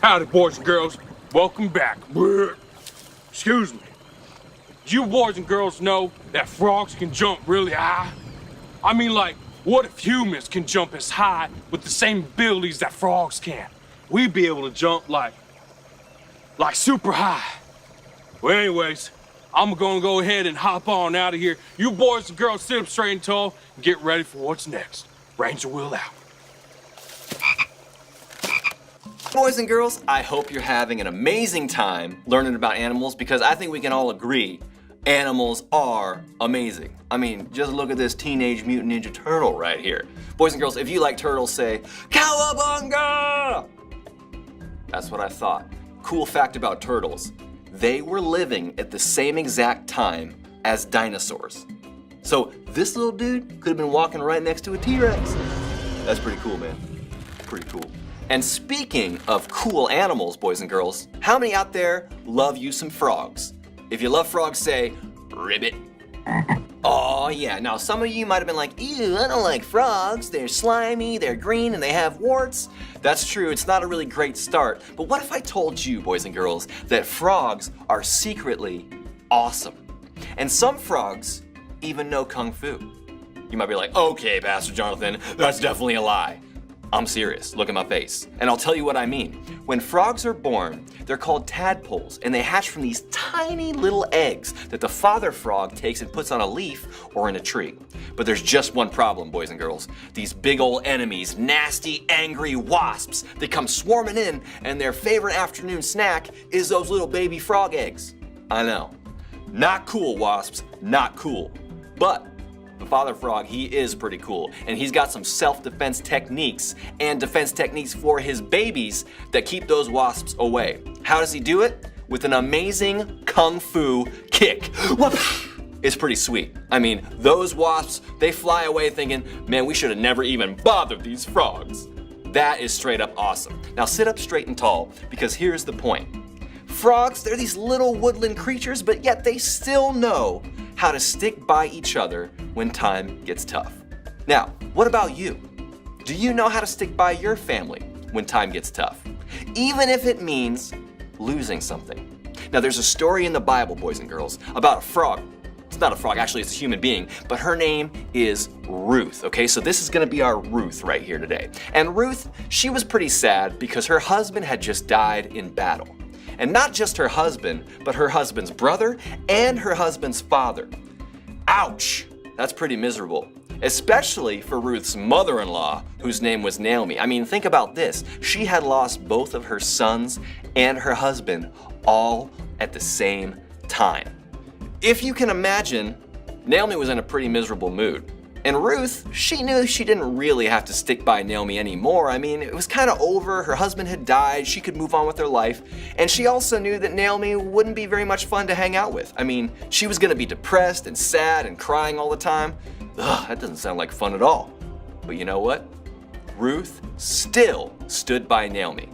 Howdy, boys and girls. Welcome back. Excuse me. Do you boys and girls know that frogs can jump really high? I mean, like, what if humans can jump as high with the same abilities that frogs can? We'd be able to jump like super high. Well, anyways, I'm gonna go ahead and hop on out of here. You boys and girls sit up straight and tall and get ready for what's next. Ranger Will out. Boys and girls, I hope you're having an amazing time learning about animals because I think we can all agree animals are amazing. I mean, just look at this Teenage Mutant Ninja Turtle right here. Boys and girls, if you like turtles, say, Cowabunga! That's what I thought. Cool fact about turtles, they were living at the same exact time as dinosaurs. So this little dude could have been walking right next to a T-Rex. That's pretty cool, man. Pretty cool. And speaking of cool animals, boys and girls, how many out there love you some frogs? If you love frogs, say, ribbit. Oh yeah, now some of you might have been like, ew, I don't like frogs. They're slimy, they're green, and they have warts. That's true, it's not a really great start. But what if I told you, boys and girls, that frogs are secretly awesome? And some frogs even know Kung Fu. You might be like, okay, Pastor Jonathan, that's definitely a lie. I'm serious, look at my face. And I'll tell you what I mean. When frogs are born, they're called tadpoles, and they hatch from these tiny little eggs that the father frog takes and puts on a leaf or in a tree. But there's just one problem, boys and girls. These big old enemies, nasty, angry wasps, they come swarming in, and their favorite afternoon snack is those little baby frog eggs. I know. Not cool, wasps, not cool. But the father frog, he is pretty cool, and he's got some self-defense techniques and defense techniques for his babies that keep those wasps away. How does he do it? With an amazing Kung Fu kick. It's pretty sweet. I mean, those wasps, they fly away thinking, man, we should have never even bothered these frogs. That is straight up awesome. Now sit up straight and tall, because here's the point. Frogs, they're these little woodland creatures, but yet they still know how to stick by each other when time gets tough. Now, what about you? Do you know how to stick by your family when time gets tough? Even if it means losing something. Now, there's a story in the Bible, boys and girls, about a frog. It's not a frog, actually it's a human being, but her name is Ruth, okay? So this is gonna be our Ruth right here today. And Ruth, she was pretty sad because her husband had just died in battle. And not just her husband, but her husband's brother and her husband's father. Ouch, that's pretty miserable. Especially for Ruth's mother-in-law, whose name was Naomi. I mean, think about this. She had lost both of her sons and her husband all at the same time. If you can imagine, Naomi was in a pretty miserable mood. And Ruth, she knew she didn't really have to stick by Naomi anymore. I mean, it was kind of over. Her husband had died. She could move on with her life. And she also knew that Naomi wouldn't be very much fun to hang out with. I mean, she was going to be depressed and sad and crying all the time. Ugh, that doesn't sound like fun at all. But you know what? Ruth still stood by Naomi.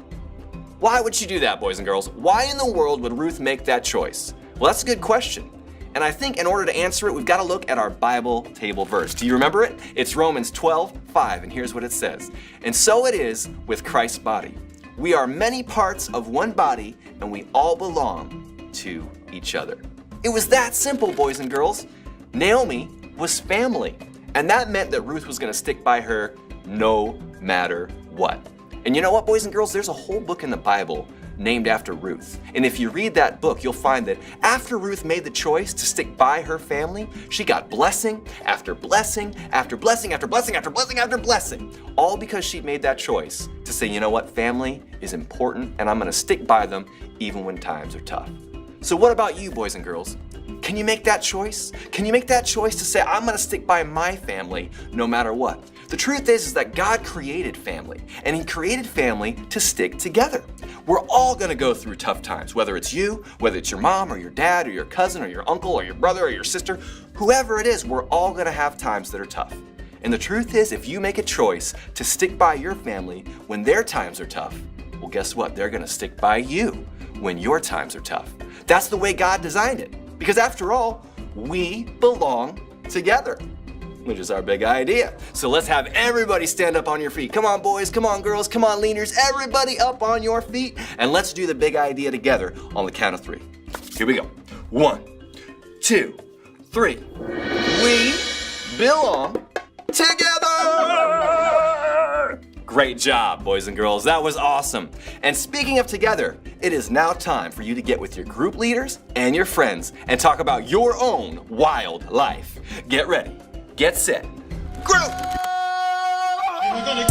Why would she do that, boys and girls? Why in the world would Ruth make that choice? Well, that's a good question. And I think in order to answer it, we've got to look at our Bible table verse. Do you remember it? It's Romans 12:5, and here's what it says. And so it is with Christ's body. We are many parts of one body, and we all belong to each other. It was that simple, boys and girls. Naomi was family, and that meant that Ruth was going to stick by her no matter what. And you know what, boys and girls? There's a whole book in the Bible named after Ruth. And if you read that book, you'll find that after Ruth made the choice to stick by her family, she got blessing after blessing after blessing after blessing after blessing after blessing, all because she made that choice to say, you know what, family is important and I'm gonna stick by them even when times are tough. So what about you, boys and girls? Can you make that choice? Can you make that choice to say, I'm gonna stick by my family no matter what? The truth is that God created family, and He created family to stick together. We're all gonna go through tough times, whether it's you, whether it's your mom or your dad or your cousin or your uncle or your brother or your sister, whoever it is, we're all gonna have times that are tough. And the truth is, if you make a choice to stick by your family when their times are tough, well, guess what? They're gonna stick by you when your times are tough. That's the way God designed it. Because after all, we belong together. which is our big idea. So let's have everybody stand up on your feet. Come on, boys, come on, girls, come on, leaners, everybody up on your feet, and let's do the big idea together on the count of 3. Here we go. 1, 2, 3. We belong together! Great job, boys and girls. That was awesome. And speaking of together, it is now time for you to get with your group leaders and your friends and talk about your own wild life. Get ready, get set, group! We're gonna